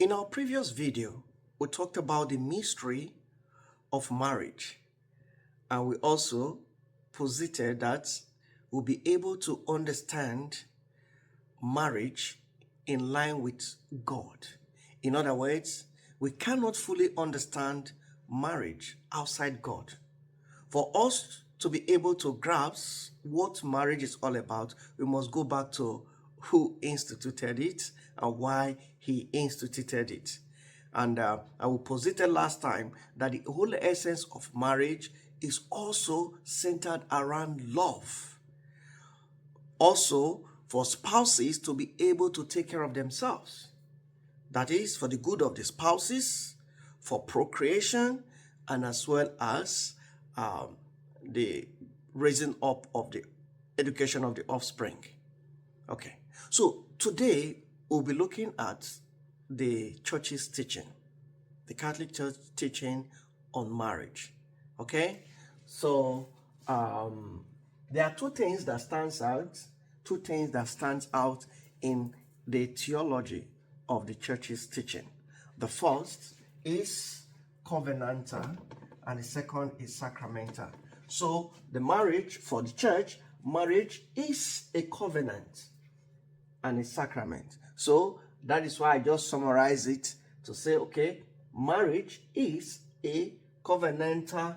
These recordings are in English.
In our previous video, we talked about the mystery of marriage, and we also posited that we'll be able to understand marriage in line with God. In other words, we cannot fully understand marriage outside God. For us to be able to grasp what marriage is all about, we must go back to who instituted it and why he instituted it. And I will posited last time that the whole essence of marriage is also centered around love. Also, for spouses to be able to take care of themselves. That is, for the good of the spouses, for procreation, and as well as the raising up of the education of the offspring. Okay, so today we'll be looking at the church's teaching, the Catholic Church teaching on marriage. Okay, so there are two things that stands out in the theology of the church's teaching. The first is covenantal and the second is sacramental. So the marriage for the church, marriage is a covenant and a sacrament. So that is why I just summarize it to say, okay, marriage is a covenantal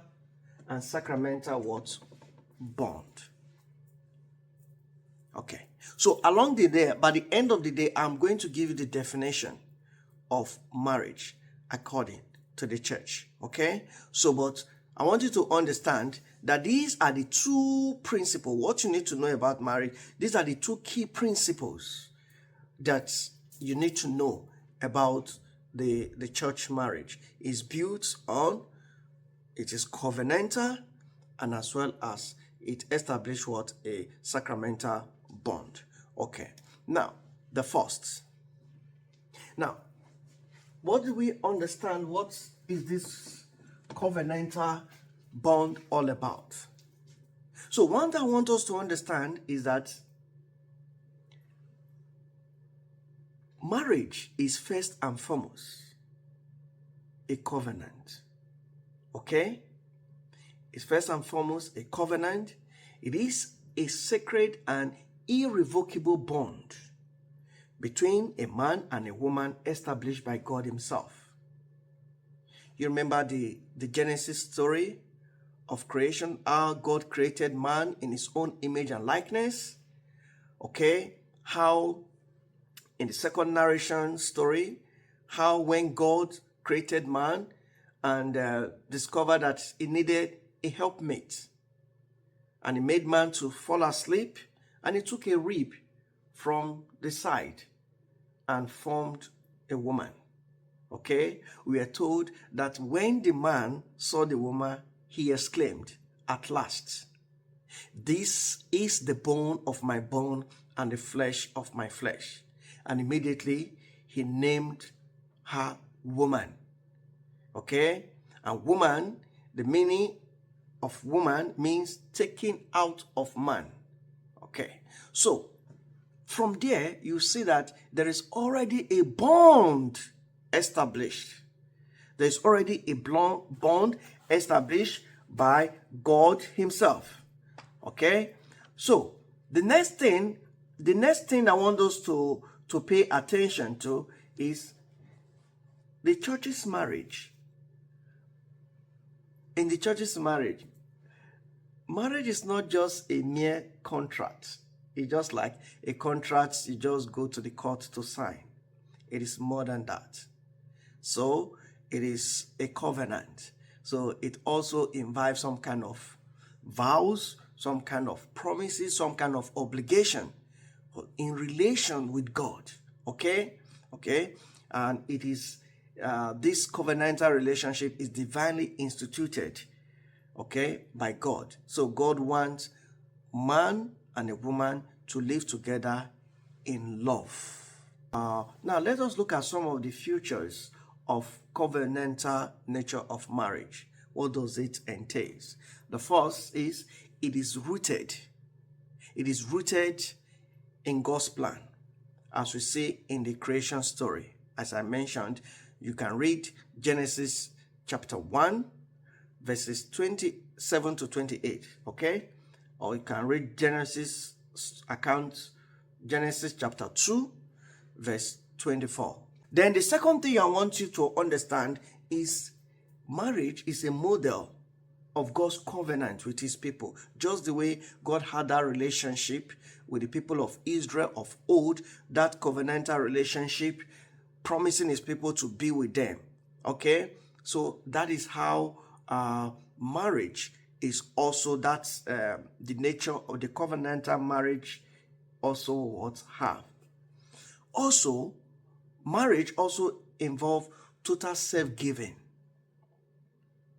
and sacramental what? Bond. Okay, so along the day, by the end of the day, I'm going to give you the definition of marriage according to the church. Okay, so but I want you to understand that these are the two principles. What you need to know about marriage, these are the two key principles that you need to know about the church marriage. Is built on, it is covenantal, and as well as it establishes what? A sacramental bond. Okay, now the first. Now, what do we understand? What is this covenantal bond all about? So one thing I want us to understand is that marriage is first and foremost a covenant. Okay? It's first and foremost a covenant. It is a sacred and irrevocable bond between a man and a woman established by God himself. You remember the Genesis story of creation, how God created man in his own image and likeness. Okay, how in the second narration story, how when God created man and discovered that he needed a helpmate, and he made man to fall asleep, and he took a rib from the side and formed a woman. Okay, we are told that when the man saw the woman, he exclaimed, "At last, this is the bone of my bone and the flesh of my flesh." And immediately he named her woman. Okay, and woman, the meaning of woman means taken out of man. Okay, so from there you see that there is already a bond established. There is already a bond established by God himself. Okay, so the next thing I want us to pay attention to is the church's marriage. In the church's marriage is not just a mere contract. It's just like a contract you just go to the court to sign. It is more than that. So it is a covenant. So it also involves some kind of vows, some kind of promises, some kind of obligation in relation with God. Okay? And it is this covenantal relationship is divinely instituted, okay, by God. So God wants man and a woman to live together in love. Now let us look at some of the features of covenantal nature of marriage. What does it entail? The first is it is rooted in God's plan, as we see in the creation story. as I mentioned, you can read Genesis chapter 1, verses 27 to 28, okay? Or you can read Genesis chapter 2, verse 24. Then the second thing I want you to understand is marriage is a model of God's covenant with his people. Just the way God had that relationship with the people of Israel of old, that covenantal relationship, promising his people to be with them. Okay? So that is how marriage is also, that's the nature of the covenantal marriage also what have. Also, marriage also involves total self-giving.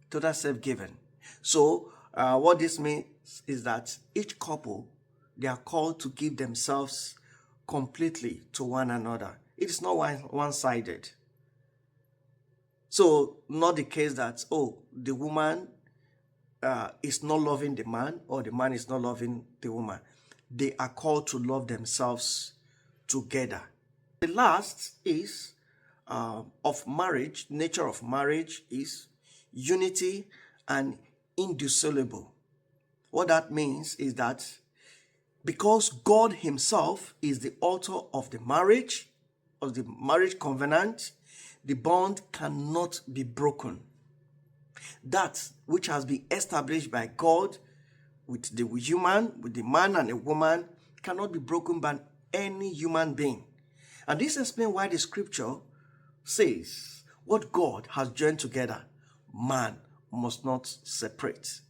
Total self-giving. So what this means is that each couple, they are called to give themselves completely to one another. It is not one-sided. So not the case that, the woman is not loving the man or the man is not loving the woman. They are called to love themselves together. The last is of marriage, nature of marriage is unity and indissoluble. What that means is that because God himself is the author of the marriage covenant, the bond cannot be broken. That which has been established by God with the man and a woman, cannot be broken by any human being. And this explains why the scripture says, what God has joined together, man must not separate.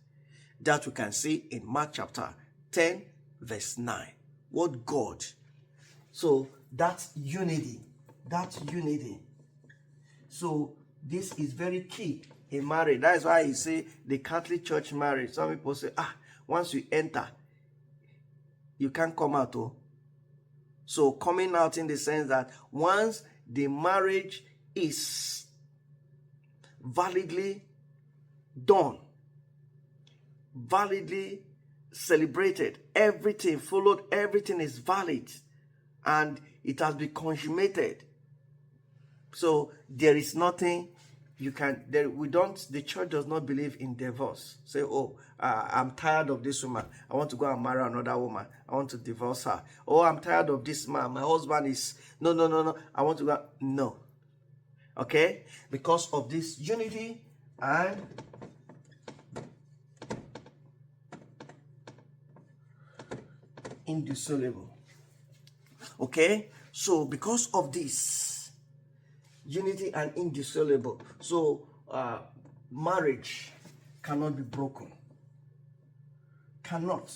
That we can see in Mark chapter 10, verse 9. What God. So that's unity. So this is very key in marriage. That is why you see the Catholic Church marriage. Some people say, once you enter, you can't come out. So coming out in the sense that once the marriage is validly done, validly celebrated, everything followed, everything is valid, and it has been consummated. So there is nothing you can, the church does not believe in divorce. Say, I'm tired of this woman, I want to go and marry another woman, I want to divorce her. I'm tired of this man, my husband is, no, I want to go, no. Okay? Because of this unity and indissoluble. Okay? So because of this unity and indissoluble, so marriage cannot be broken. Cannot.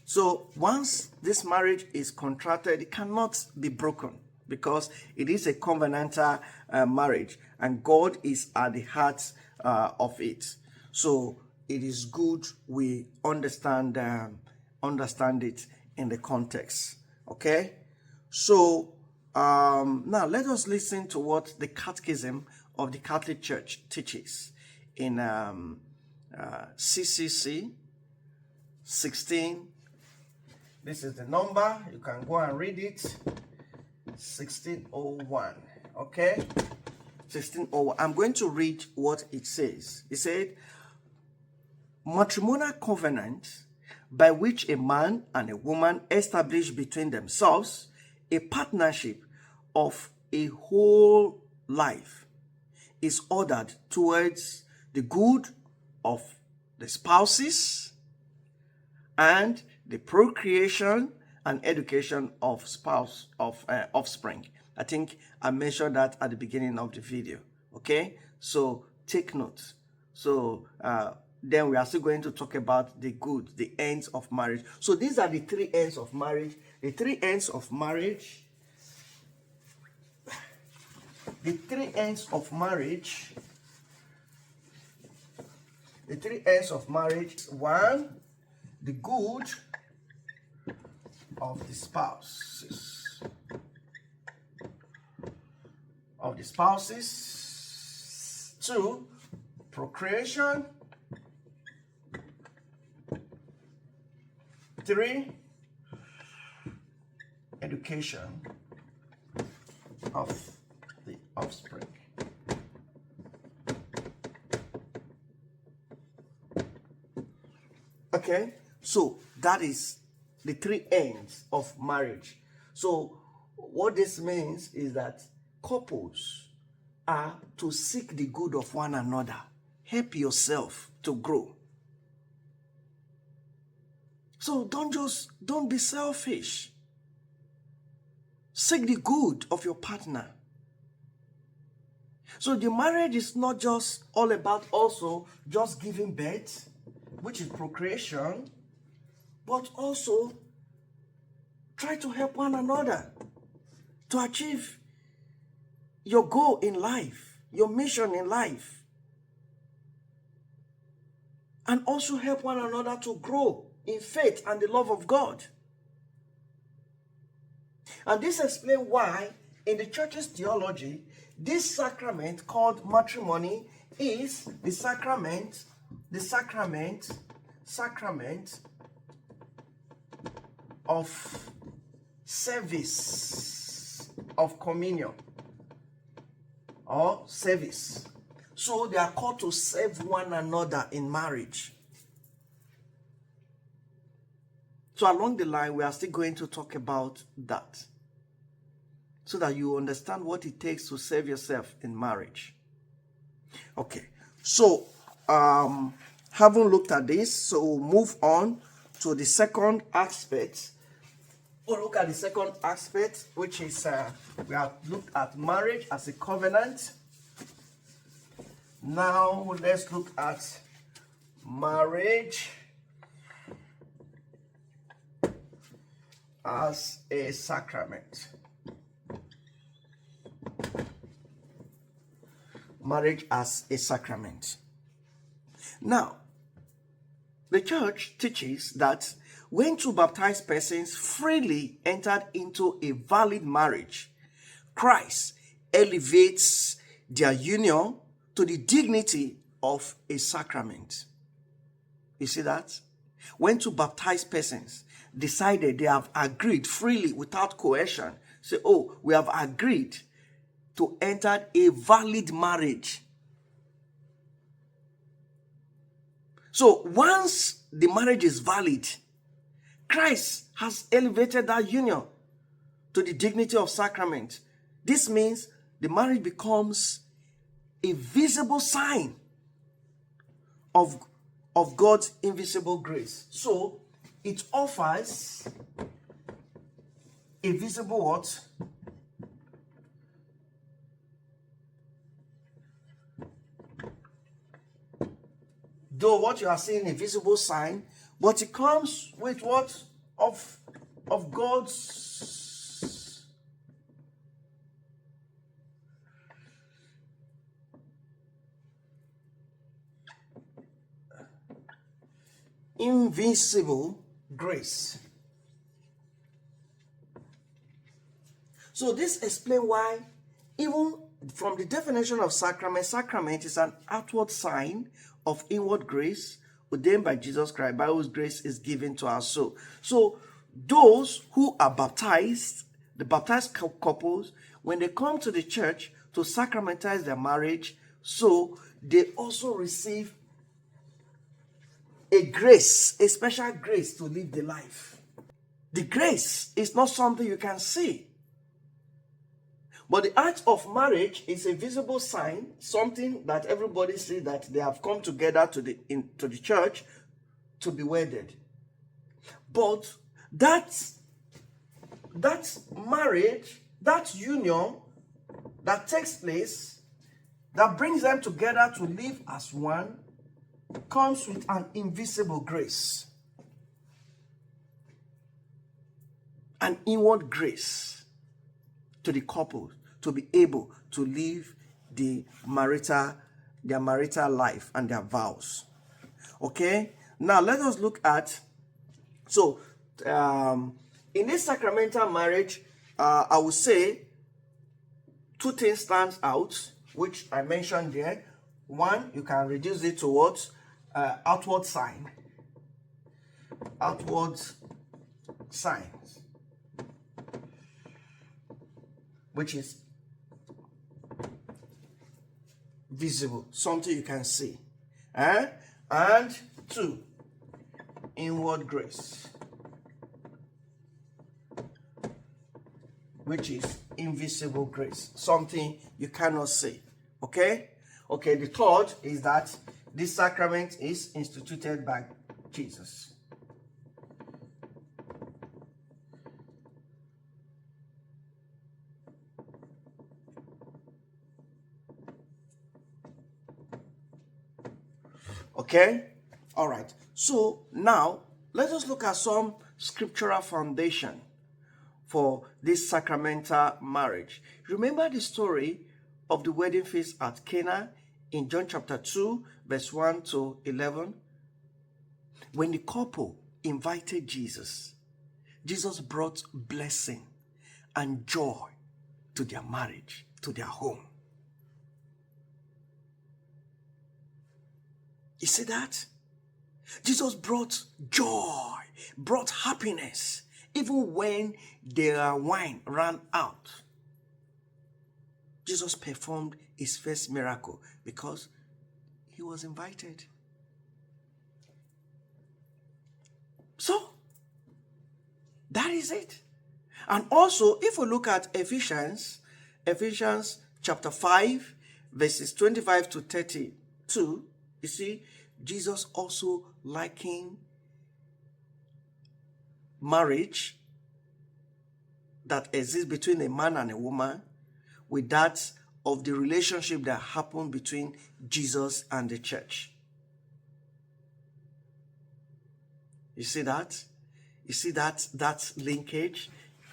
So once this marriage is contracted, it cannot be broken because it is a covenantal marriage and God is at the heart of it. So it is good we understand it in the context. Okay? So now let us listen to what the Catechism of the Catholic Church teaches in CCC 16. This is the number. You can go and read it. 1601. Okay? 1601. I'm going to read what it says. It said, matrimonial covenant by which a man and a woman establish between themselves a partnership of a whole life is ordered towards the good of the spouses and the procreation and education of offspring. I think I mentioned that at the beginning of the video. Okay, so take note. So then we are still going to talk about the good, the ends of marriage. So these are the three ends of marriage. The three ends of marriage. The three ends of marriage. The three ends of marriage. One, the good of the spouses. Two, procreation. 3, education of the offspring. Okay, so that is the 3 ends of marriage. So what this means is that couples are to seek the good of one another. Help yourself to grow. So don't be selfish. Seek the good of your partner. So the marriage is not just all about also just giving birth, which is procreation, but also try to help one another to achieve your goal in life, your mission in life, and also help one another to grow in faith and the love of God. And this explains why in the church's theology, this sacrament called matrimony is the sacrament of service, of communion or service. So they are called to serve one another in marriage. So along the line, we are still going to talk about that, so that you understand what it takes to serve yourself in marriage. Okay, so having looked at this, so we'll move on to the second aspect. We'll look at the second aspect, which is we have looked at marriage as a covenant. Now let's look at marriage as a sacrament. Marriage as a sacrament. Now, the church teaches that when 2 baptized persons freely entered into a valid marriage, Christ elevates their union to the dignity of a sacrament. You see that? When 2 baptized persons decided, they have agreed freely without coercion, say, oh, we have agreed to enter a valid marriage. So once the marriage is valid, Christ has elevated that union to the dignity of sacrament. This means the marriage becomes a visible sign of God's invisible grace. So it offers a visible what? Though what you are seeing a visible sign, but it comes with what? Of God's invisible grace. So this explains why, even from the definition of sacrament, sacrament is an outward sign of inward grace ordained by Jesus Christ, by whose grace is given to our soul. So those who are baptized, the baptized couples, when they come to the church to sacramentize their marriage, so they also receive a grace, a special grace to live the life. The grace is not something you can see. But the act of marriage is a visible sign, something that everybody sees, that they have come together to the church to be wedded. But that marriage, that union that takes place, that brings them together to live as one, comes with an invisible grace. An inward grace to the couple to be able to live their marital life and their vows. Okay, now let us look at, so in this sacramental marriage, I would say 2 things stands out, which I mentioned there. One, you can reduce it to what? Outward sign. Outward signs, which is visible, something you can see. And two, inward grace, which is invisible grace, something you cannot see. Okay? Okay, the third is that this sacrament is instituted by Jesus. Okay? All right. So now let us look at some scriptural foundation for this sacramental marriage. Remember the story of the wedding feast at Cana in John chapter 2, verse 1 to 11? When the couple invited Jesus, Jesus brought blessing and joy to their marriage, to their home. You see that? Jesus brought joy, brought happiness, even when their wine ran out. Jesus performed his first miracle because he was invited. So, that is it. And also, if we look at Ephesians chapter 5, verses 25 to 32, you see, Jesus also likened marriage that exists between a man and a woman with that of the relationship that happened between Jesus and the church. You see that? You see that linkage?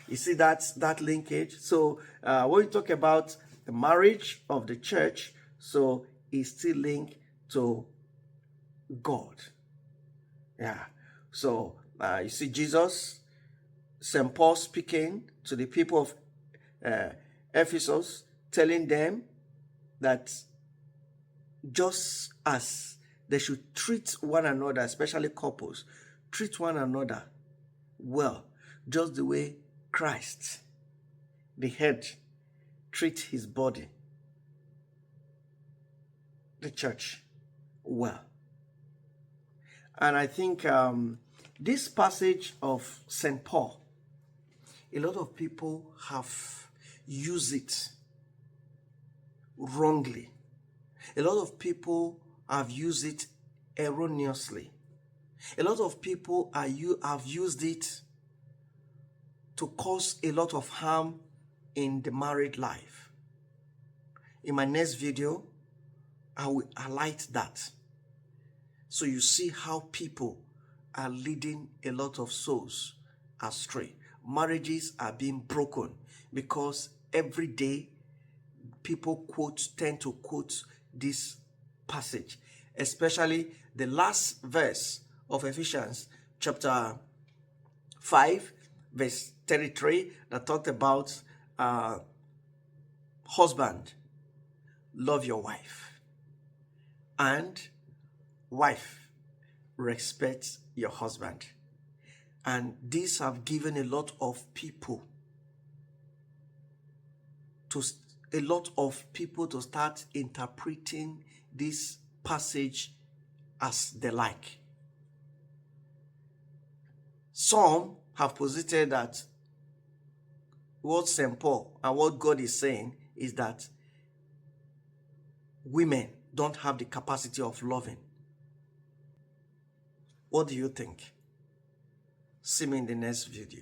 You see that linkage? So when we talk about the marriage of the church, so it's still linked to God. Yeah. So you see Jesus, St. Paul speaking to the people of Ephesus, telling them that just as they should treat one another, especially couples, treat one another well, just the way Christ, the head, treats his body, the church, well. And I think this passage of St. Paul, a lot of people have used it wrongly. A lot of people have used it erroneously. A lot of people have used it to cause a lot of harm in the married life. In my next video, I will highlight that. So you see how people are leading a lot of souls astray. Marriages are being broken because every day people tend to quote this passage, especially the last verse of Ephesians chapter 5, verse 33, that talked about husband, love your wife, and wife, respect your husband. And these have given a lot of people to start interpreting this passage as they like. Some have posited that what St. Paul and what God is saying is that women don't have the capacity of loving. What do you think? See me in the next video.